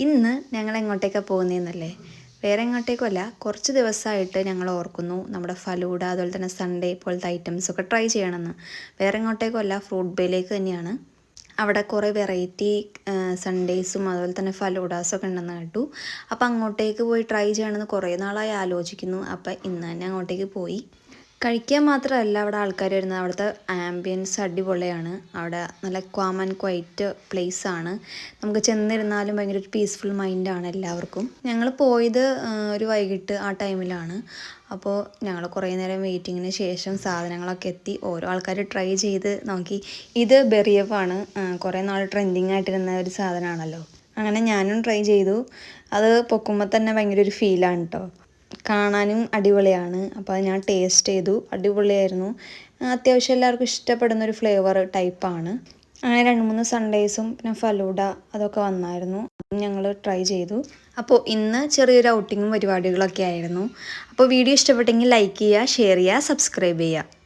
ഇന്ന് ഞങ്ങൾ എങ്ങോട്ടേക്കാണ് പോകുന്നതെന്നല്ലേ? വേറെ എങ്ങോട്ടേക്കുമല്ല, കുറച്ച് ദിവസമായിട്ട് ഞങ്ങൾ ഓർക്കുന്നു നമ്മുടെ ഫലൂഡ അതുപോലെ തന്നെ സൺഡേ പോലത്തെ ഐറ്റംസൊക്കെ ട്രൈ ചെയ്യണമെന്ന്. വേറെ എങ്ങോട്ടേക്കുമല്ല, ഫ്രൂട്ട് ബേയിലേക്ക് തന്നെയാണ്. അവിടെ കുറേ വെറൈറ്റി സൺഡേസും അതുപോലെ തന്നെ ഫലൂഡാസൊക്കെ ഉണ്ടെന്ന് കേട്ടു. അപ്പോൾ അങ്ങോട്ടേക്ക് പോയി ട്രൈ ചെയ്യണമെന്ന് കുറേ നാളായി ആലോചിക്കുന്നു. അപ്പോൾ ഇന്ന് തന്നെ അങ്ങോട്ടേക്ക് പോയി. കഴിക്കാൻ മാത്രമല്ല അവിടെ ആൾക്കാർ വരുന്നത്, അവിടുത്തെ ആംബിയൻസ് അടിപൊളിയാണ്. അവിടെ നല്ല ക്വാം ആൻഡ് ക്വൈറ്റ് പ്ലേസ് ആണ്. നമുക്ക് ചെന്നിരുന്നാലും ഭയങ്കര ഒരു പീസ്ഫുൾ മൈൻഡാണ് എല്ലാവർക്കും. ഞങ്ങൾ പോയത് ഒരു വൈകിട്ട് ആ ടൈമിലാണ്. അപ്പോൾ ഞങ്ങൾ കുറേ നേരം വെയിറ്റിങ്ങിന് ശേഷം സാധനങ്ങളൊക്കെ എത്തി. ഓരോ ആൾക്കാർ ട്രൈ ചെയ്ത് നോക്കി. ഇത് ബെറിയപ്പാണ്, കുറേ നാൾ ട്രെൻഡിങ് ആയിട്ടിരുന്ന ഒരു സാധനമാണല്ലോ. അങ്ങനെ ഞാനും ട്രൈ ചെയ്തു. അത് പൊക്കുമ്പോൾ തന്നെ ഭയങ്കര ഒരു ഫീലാണ് കേട്ടോ. കാണാനും അടിപൊളിയാണ്. അപ്പോൾ അത് ഞാൻ ടേസ്റ്റ് ചെയ്തു, അടിപൊളിയായിരുന്നു. അത്യാവശ്യം എല്ലാവർക്കും ഇഷ്ടപ്പെടുന്നൊരു ഫ്ലേവർ ടൈപ്പാണ്. അങ്ങനെ 2-3 സൺഡേസും പിന്നെ ഫലൂഡ അതൊക്കെ വന്നായിരുന്നു. ഞങ്ങൾ ട്രൈ ചെയ്തു. അപ്പോൾ ഇന്ന് ചെറിയൊരു ഔട്ടിങ്ങും പരിപാടികളൊക്കെ ആയിരുന്നു. അപ്പോൾ വീഡിയോ ഇഷ്ടപ്പെട്ടെങ്കിൽ ലൈക്ക് ചെയ്യുക, ഷെയർ ചെയ്യുക, സബ്സ്ക്രൈബ് ചെയ്യുക.